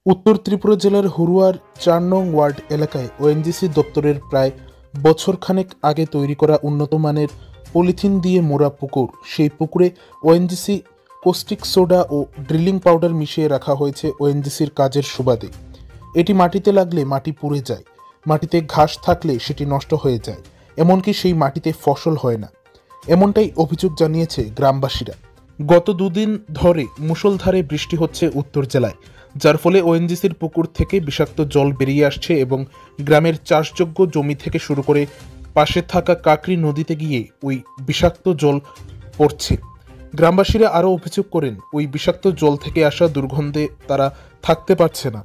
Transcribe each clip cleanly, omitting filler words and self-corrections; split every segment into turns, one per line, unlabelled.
উত্তর ত্রিপুরা জেলার হুরুয়ার ৪ নং ওয়ার্ড এলাকায় ওএনজিসি দপ্তরের প্রায় বছরখানেক আগে তৈরি করা উন্নত মানের পলিথিন দিয়ে মোড়া পুকুর, সেই পুকুরে ওএনজিসি কস্টিক সোডা ও ড্রিলিং পাউডার মিশিয়ে রাখা হয়েছে ওএনজিসির কাজের সুবাদে। এটি মাটিতে লাগলে মাটি পুড়ে যায়, মাটিতে ঘাস থাকলে সেটি নষ্ট হয়ে যায়, এমনকি সেই মাটিতে ফসল হয় না, এমনটাই অভিযোগ জানিয়েছে গ্রামবাসীরা। গত দুদিন ধরে মুষলধারে বৃষ্টি হচ্ছে উত্তর জেলায়, যার ফলে ওএনজিসির পুকুর থেকে বিষাক্ত জল বেরিয়ে আসছে এবং গ্রামের চাষযোগ্য জমি থেকে শুরু করে পাশে থাকা কাকরি নদীতে গিয়ে ওই বিষাক্ত জল পড়ছে। গ্রামবাসীরা আরও অভিযোগ করেন, ওই বিষাক্ত জল থেকে আসা দুর্গন্ধে তারা থাকতে পারছে না।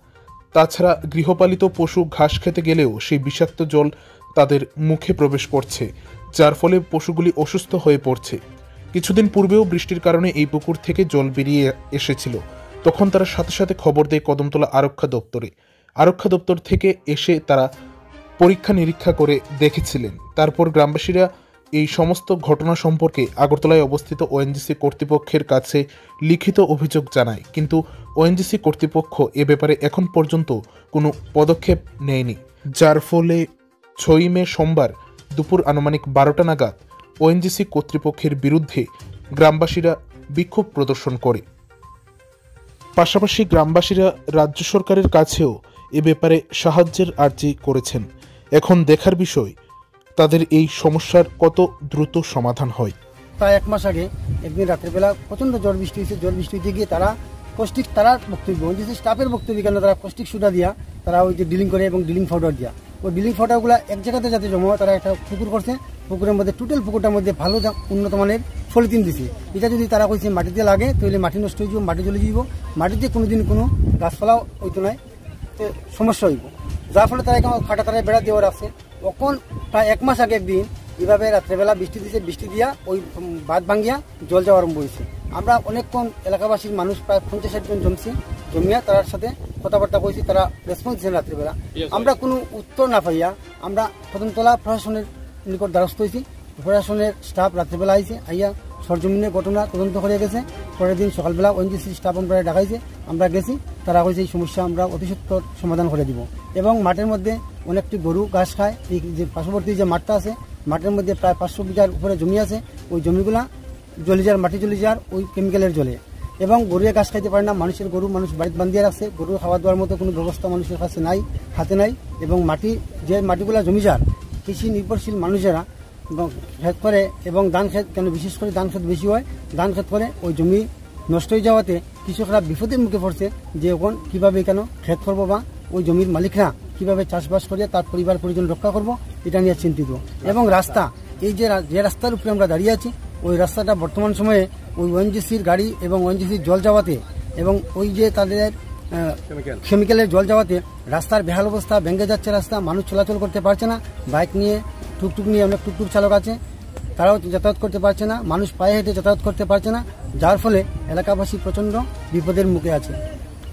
তাছাড়া গৃহপালিত পশু ঘাস খেতে গেলেও সেই বিষাক্ত জল তাদের মুখে প্রবেশ করছে, যার ফলে পশুগুলি অসুস্থ হয়ে পড়ছে। কিছুদিন পূর্বেও বৃষ্টির কারণে এই পুকুর থেকে জল বেরিয়ে এসেছিল, তখন তারা সাথে সাথে খবর দেয় কদমতলা আরক্ষা দপ্তরে। আরক্ষা দপ্তর থেকে এসে তারা পরীক্ষা নিরীক্ষা করে দেখেছিলেন। তারপর গ্রামবাসীরা এই সমস্ত ঘটনা সম্পর্কে আগরতলায় অবস্থিত ওএনজিসি কর্তৃপক্ষের কাছে লিখিত অভিযোগ জানায়, কিন্তু ওএনজিসি কর্তৃপক্ষ এ ব্যাপারে এখন পর্যন্ত কোনো পদক্ষেপ নেয়নি, যার ফলে ৬ মে সোমবার দুপুর আনুমানিক ১২টা নাগাদ ওএনজিসি কর্তৃপক্ষের বিরুদ্ধে গ্রামবাসীরা বিক্ষোভ প্রদর্শন করে। পাশাপাশি গ্রামবাসীরা রাজ্য সরকারের কাছেও এ ব্যাপারে সাহায্যের আর্জি করেছেন। এখন দেখার বিষয় তাদের এই সমস্যার কত দ্রুত সমাধান হয়।
প্রায় ১ মাস আগে একদিন রাত্রেবেলা প্রচণ্ড ঝড় বৃষ্টি হয়েছে। ঝড় বৃষ্টিতে গিয়ে তারা কস্টিক, তারা বক্তব্য ওএনজিসি স্টাফের বক্তব্য কেন তারা কস্টিক সোডা দিয়া তারা ওই যে ডিলিং করে এবং ডিলিং পাউডার দিয়া ওই ডিলিং পাউডারগুলো এক জায়গাতে যাতে জমা হয়, তারা একটা পুকুর করছে। পুকুরের মধ্যে টোটাল পুকুরটার মধ্যে ভালো উন্নত মানের পলিথিন দিছে। এটা যদি তারা কইছে মাটিতে লাগে তাহলে মাটি নষ্ট হয়ে যাব, মাটি জ্বলে যাব, মাটিতে কোনোদিন কোনো গাছপালাও হইতো নাই, তো সমস্যা হইব। যার ফলে তারা খাটা তারা বেড়া দেওয়া রাখছে। তখন প্রায় ১ মাস আগে একদিন এভাবে রাত্রেবেলা বৃষ্টি দিয়েছে, বৃষ্টি দিয়া ওই বাঁধ ভাঙ্গিয়া জল যাওয়া আরম্ভ হয়েছে। আমরা অনেকক্ষণ এলাকাবাসীর মানুষ প্রায় ৫০-৬০ জন জমিয়া তার সাথে কথাবার্তা কইছি, তারা রেসপন্স দিয়েছেন। রাত্রেবেলা আমরা কোনো উত্তর না পাইয়া আমরা কদমতলা প্রশাসনের নিকট দ্বারস্থ হয়েছি। প্রশাসনের স্টাফ রাত্রেবেলা আইছে, আইয়া সরজমিনের ঘটনা তদন্ত করে গেছে। পরের দিন সকালবেলা ওএনজিসি স্টাফ আমরা ডাকাইছে, আমরা গেছি, তারা কইছে এই সমস্যা আমরা অতি সত্বর সমাধান করে দিব। এবং মাঠের মধ্যে অনেকটি গরু ঘাস খায়। এই যে পার্শ্ববর্তী যে মাঠটা আছে, মাঠের মধ্যে প্রায় ৫০০ বিঘার উপরে জমি আছে। ওই জমিগুলা জ্বলে যাওয়ার, মাটি জ্বলে যাওয়ার ওই কেমিক্যালের জলে, এবং গরুয়ে ঘাস খাইতে পারে না। মানুষের গরু মানুষ বাড়িতে বান্ধিয়ে রাখছে, গরু খাওয়া দাওয়ার মতো কোনো ব্যবস্থা মানুষের কাছে নাই, হাতে নাই। এবং মাটি, যে মাটিগুলা জমি যার কৃষি নির্ভরশীল মানুষেরা ক্ষেত করে এবং ধান ক্ষেত, কেন বিশেষ করে ধান ক্ষেত বেশি হয়, ধান ক্ষেত করে ওই জমি নষ্ট হয়ে যাওয়াতে কৃষকরা বিপদের মুখে পড়ছে যে এখন কীভাবে কেন ক্ষেত করবো বা ওই জমির মালিকরা কীভাবে চাষবাস করে তার পরিবার পরিজন রক্ষা করব, এটা নিয়ে চিন্তিত। এবং রাস্তা, এই যে রাস্তার উপরে আমরা দাঁড়িয়ে আছি, ওই রাস্তাটা বর্তমান সময়ে ওই ওএনজিসির গাড়ি এবং ওএনজিসির জল যাওয়াতে এবং ওই যে তাদের কেমিক্যালের জল যাওয়াতে রাস্তার বেহাল অবস্থা, ভেঙে যাচ্ছে রাস্তা, মানুষ চলাচল করতে পারছে না। বাইক নিয়ে, টুকটুক নিয়ে, অনেক টুকটুক চালক আছে, তারাও যাতায়াত করতে পারছে না, মানুষ পায়ে হেঁটে যাতায়াত করতে পারছে না, যার ফলে এলাকাবাসী প্রচণ্ড বিপদের মুখে আছে।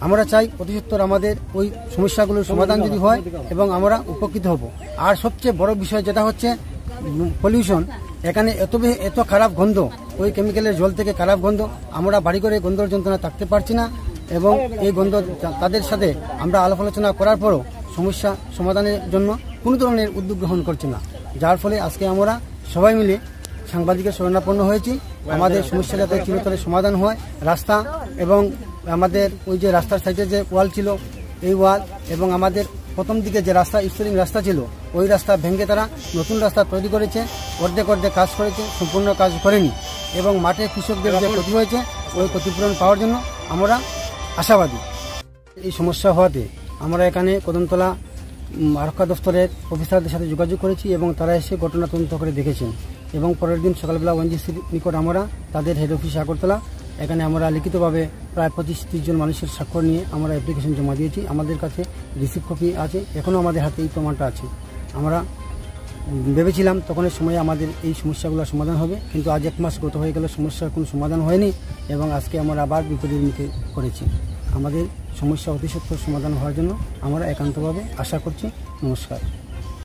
আমরা চাই অতি সত্বর আমাদের ওই সমস্যাগুলোর সমাধান যদি হয় এবং আমরা উপকৃত হব। আর সবচেয়ে বড় বিষয় যেটা হচ্ছে পলিউশন, এখানে এত খারাপ গন্ধ, ওই কেমিক্যালের জল থেকে খারাপ গন্ধ, আমরা বাড়ি করে গন্ধর যন্ত্রণা থাকতে পারছি না। এবং এই গন্ধ তাদের সাথে আমরা আলাপ আলোচনা করার পরও সমস্যা সমাধানের জন্য কোনো ধরনের উদ্যোগ গ্রহণ করছি না, যার ফলে আজকে আমরা সবাই মিলে সাংবাদিকের শরণাপন্ন হয়েছি। আমাদের সমস্যা যাতে চিরতরে সমাধান হয়। রাস্তা এবং আমাদের ওই যে রাস্তার সাইডে যে ওয়াল ছিল, এই ওয়াল এবং আমাদের প্রথম দিকে যে রাস্তা, স্টোরিং রাস্তা ছিল, ওই রাস্তা ভেঙে তারা নতুন রাস্তা তৈরি করেছে, অর্ধেক কাজ করেছে, সম্পূর্ণ কাজ করেনি। এবং মাঠে কৃষকদের যে ক্ষতি হয়েছে ওই ক্ষতিপূরণ পাওয়ার জন্য আমরা আশাবাদী। এই সমস্যা হওয়াতে আমরা এখানে কদমতলা আরক্ষা দপ্তরের অফিসারদের সাথে যোগাযোগ করেছি এবং তারা এসে ঘটনা তদন্ত করে দেখেছেন। এবং পরের দিন সকালবেলা ওএনজিসির নিকট আমরা তাদের হেড অফিস আগরতলা, এখানে আমরা লিখিতভাবে প্রায় ২৫-৩০ জন মানুষের স্বাক্ষর নিয়ে আমরা অ্যাপ্লিকেশন জমা দিয়েছি। আমাদের কাছে রিসিভ কপি আছে, এখনও আমাদের হাতে এই প্রমাণটা আছে। আমরা ভেবেছিলাম তখনের সময়ে আমাদের এই সমস্যাগুলোর সমাধান হবে, কিন্তু আজ ১ মাস গত হয়ে গেল, সমস্যার কোনো সমাধান হয়নি এবং আজকে আমরা আবার বিপদের মুখে পড়েছি। আমাদের সমস্যা অতি সত্বর সমাধান হওয়ার জন্য আমরা একান্তভাবে আশা করছি। নমস্কার।